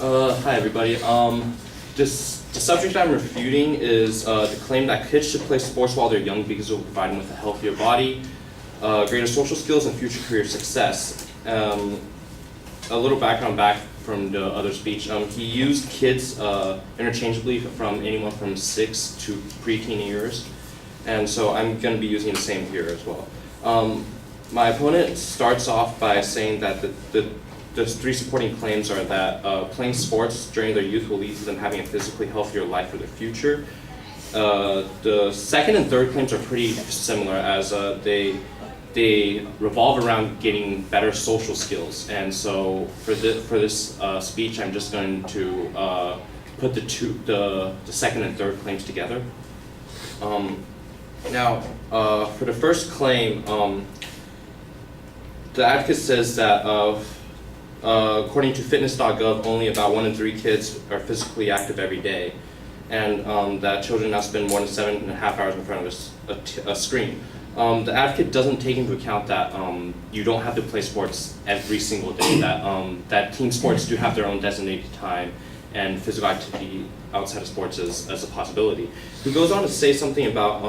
Hi everybody. The subject I'm refuting is the claim that kids should play sports while they're young because it will provide them with a healthier body, greater social skills, and future career success. A little background back from the other speech. He used kids interchangeably from anyone from 6 to preteen years, and so I'm going to be using the same here as well. My opponent starts off by saying that the three supporting claims are that playing sports during their youth will lead to them having a physically healthier life for their future. The second and third claims are pretty similar, as they revolve around getting better social skills. And so for this speech, I'm just going to put the second and third claims together. Now, for the first claim, the advocate says that according to fitness.gov, only about 1 in 3 kids are physically active every day, and that children now spend more than 7.5 hours in front of a screen. The advocate doesn't take into account that you don't have to play sports every single day, that team sports do have their own designated time, and physical activity outside of sports is a possibility. He goes on to say something about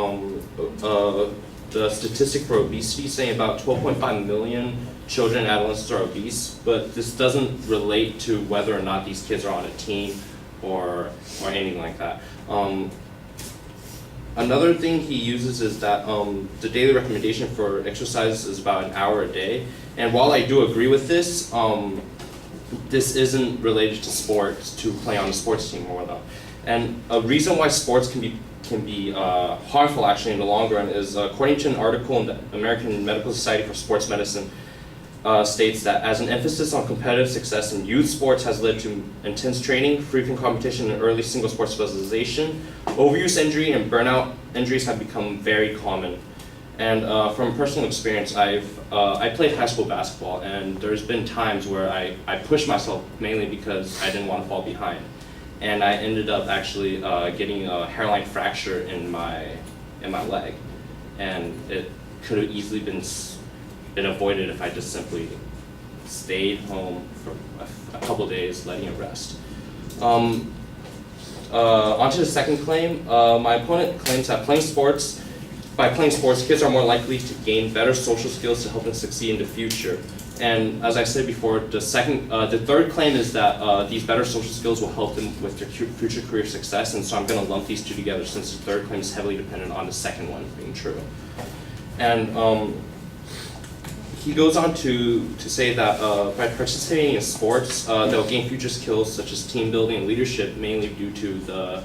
the statistic for obesity, saying about 12.5 million children and adolescents are obese, but this doesn't relate to whether or not these kids are on a team or anything like that. Another thing he uses is that the daily recommendation for exercise is about an hour a day, and while I do agree with this, this isn't related to sports, to play on a sports team or whatnot. And a reason why sports can be harmful actually in the long run is according to an article in the American Medical Society for Sports Medicine, states that as an emphasis on competitive success in youth sports has led to intense training, frequent competition, and early single sport specialization, overuse injury and burnout injuries have become very common. And from personal experience, I played high school basketball, and there's been times where I pushed myself mainly because I didn't want to fall behind. And I ended up actually getting a hairline fracture in my leg, and it could have easily been avoided if I just simply stayed home for a couple days, letting it rest. On to the second claim. My opponent claims that by playing sports, kids are more likely to gain better social skills to help them succeed in the future. And as I said before, the third claim is that these better social skills will help them with their future career success, and so I'm going to lump these two together since the third claim is heavily dependent on the second one being true. And he goes on to say that by participating in sports, they'll gain future skills such as team building and leadership, mainly due to the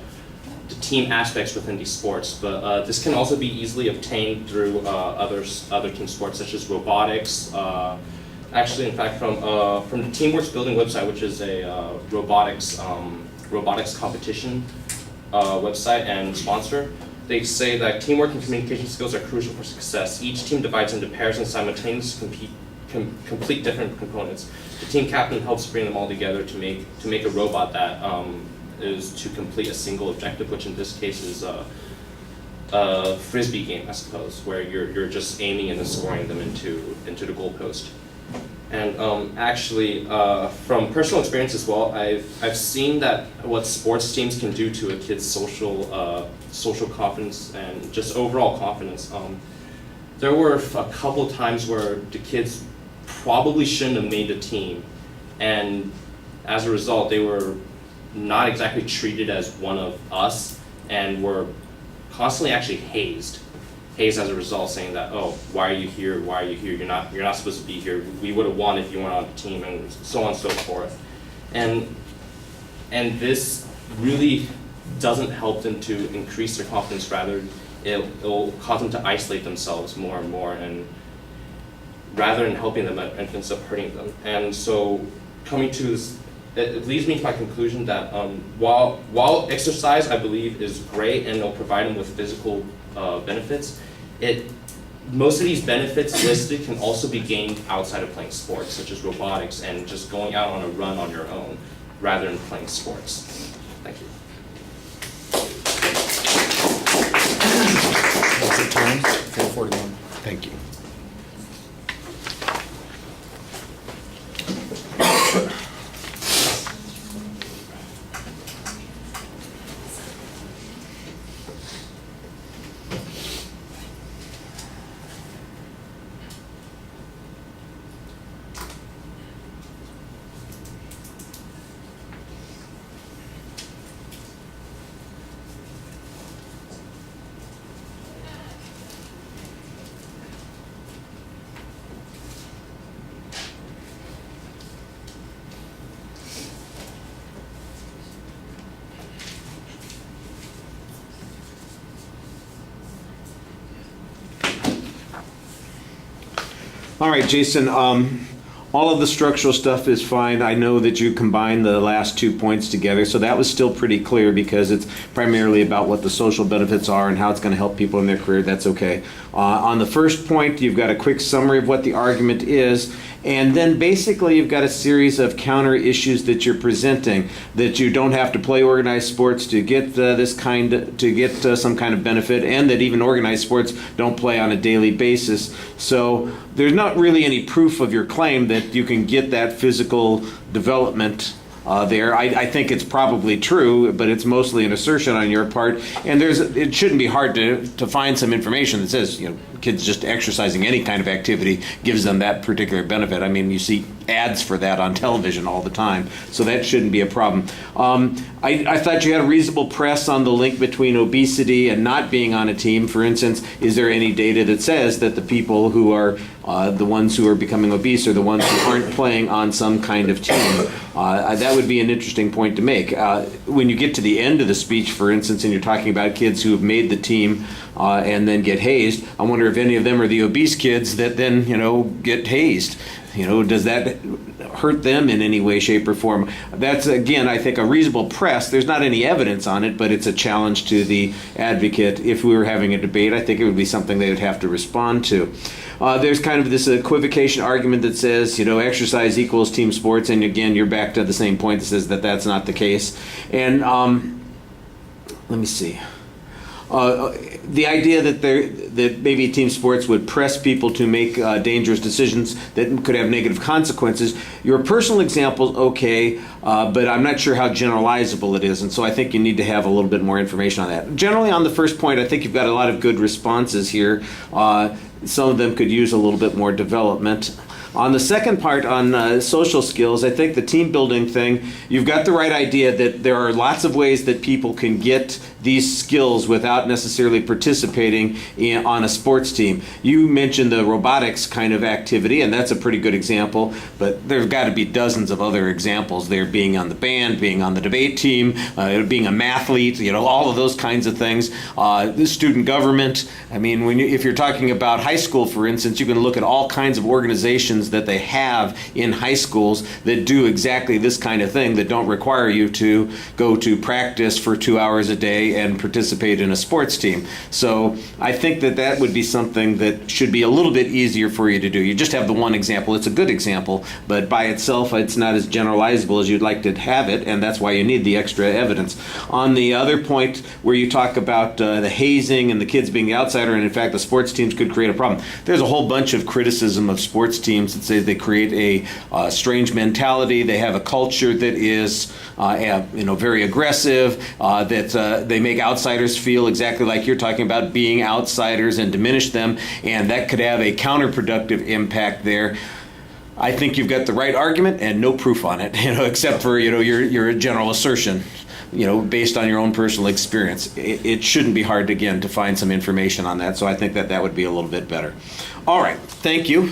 team aspects within these sports. But this can also be easily obtained through other team sports such as robotics. Actually, in fact, from the Teamworks Building website, which is a robotics competition website and sponsor, they say that teamwork and communication skills are crucial for success. Each team divides into pairs and simultaneously complete different components. The team captain helps bring them all together to make a robot that is to complete a single objective, which in this case is a frisbee game, I suppose, where you're just aiming and then scoring them into the goalpost. And actually, from personal experience as well, I've seen that what sports teams can do to a kid's social confidence and just overall confidence. There were a couple times where the kids probably shouldn't have made the team, and as a result, they were not exactly treated as one of us, and were constantly actually hazed as a result, saying that, oh, why are you here? Why are you here? You're not supposed to be here. We would have won if you weren't on the team, and so on and so forth. And this really doesn't help them to increase their confidence. Rather, it'll cause them to isolate themselves more and more, and rather than helping them, it ends up hurting them. And so, coming to this, it leads me to my conclusion that while exercise, I believe, is great and it'll provide them with physical benefits, most of these benefits listed can also be gained outside of playing sports, such as robotics and just going out on a run on your own, rather than playing sports. Thank you. What's your time? 10:41. Thank you. All right, Jason, all of the structural stuff is fine. I know that you combined the last 2 points together, so that was still pretty clear because it's primarily about what the social benefits are and how it's going to help people in their career. That's okay. On the first point, you've got a quick summary of what the argument is, and then basically you've got a series of counter issues that you're presenting, that you don't have to play organized sports to get some kind of benefit, and that even organized sports don't play on a daily basis. So there's not really any proof of your claim that you can get that physical development there. I think it's probably true, but it's mostly an assertion on your part. And it shouldn't be hard to find some information that says, kids just exercising any kind of activity gives them that particular benefit. I mean, you see ads for that on television all the time, so that shouldn't be a problem. I thought you had a reasonable press on the link between obesity and not being on a team. For instance, is there any data that says that the people who are the ones who are becoming obese are the ones who aren't playing on some kind of team? That would be an interesting point to make. When you get to the end of the speech, for instance, and you're talking about kids who have made the team and then get hazed, I wonder if any of them are the obese kids that then, get hazed. Does that hurt them in any way, shape, or form? That's, again, I think a reasonable press. There's not any evidence on it, but it's a challenge to the advocate. If we were having a debate, I think it would be something they would have to respond to. There's kind of this equivocation argument that says, exercise equals team sports, and again, you're back to the same point that says that that's not the case. And let me see. The idea that maybe team sports would press people to make dangerous decisions that could have negative consequences. Your personal example, okay, but I'm not sure how generalizable it is, and so I think you need to have a little bit more information on that. Generally, on the first point, I think you've got a lot of good responses here. Some of them could use a little bit more development. On the second part, on social skills, I think the team building thing, you've got the right idea that there are lots of ways that people can get these skills without necessarily participating on a sports team. You mentioned the robotics kind of activity, and that's a pretty good example, but there's got to be dozens of other examples there, being on the band, being on the debate team, being a mathlete, all of those kinds of things. The student government, I mean, if you're talking about high school, for instance, you can look at all kinds of organizations that they have in high schools that do exactly this kind of thing, that don't require you to go to practice for 2 hours a day and participate in a sports team. So I think that would be something that should be a little bit easier for you to do. You just have the one example. It's a good example, but by itself it's not as generalizable as you'd like to have it, and that's why you need the extra evidence. On the other point where you talk about the hazing and the kids being the outsider, and in fact the sports teams could create a problem, there's a whole bunch of criticism of sports teams that say they create a strange mentality. They have a culture that is very aggressive, that they make outsiders feel exactly like you're talking about, being outsiders, and diminish them, and that could have a counterproductive impact there. I think you've got the right argument and no proof on it, except for your general assertion, based on your own personal experience. It shouldn't be hard, again, to find some information on that, so I think that would be a little bit better. All right, thank you.